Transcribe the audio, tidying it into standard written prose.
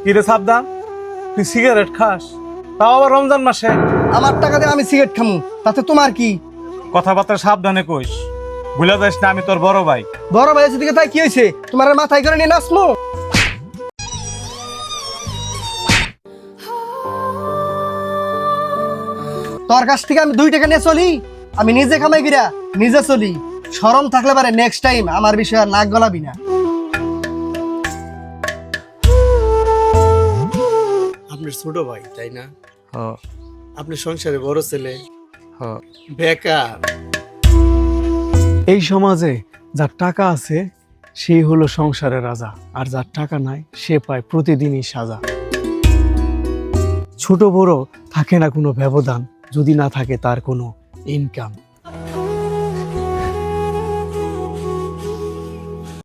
কিরে সাবধান, তুই সিগারেট খাস, তাও আবার রমজান মাসে? আমার টাকা দিয়ে আমি সিগারেট খামু, তাতে তোমার কি? কথাবার্তা সাবধানে কইস, ভুলে যাস না আমি তোর বড় ভাই। বড় ভাই দিকে তাই কি হয়েছে? তোমার আর মাথায় করে নিয়ে নাচমু? তোর কাছ থেকে আমি 2 টাকা নিয়ে চলি? আমি নিজে কামাই গিরা নিজে চলি। শরম থাকলে পারে নেক্সট টাইম আমার বিষয়ে আর নাক গলাবি না। আপনার ছোট ভাই তাই না? হ্যাঁ আপনি সংসারে বড় ছেলে, হ্যাঁ। বেকার। এই সমাজে যার টাকা আছে সেই হলো সংসারের রাজা, আর যার টাকা নাই সে পায় প্রতিদিনই সাজা। ছোট বড় থাকে না কোনো ব্যবধান, যদি না থাকে তার কোনো ইনকাম।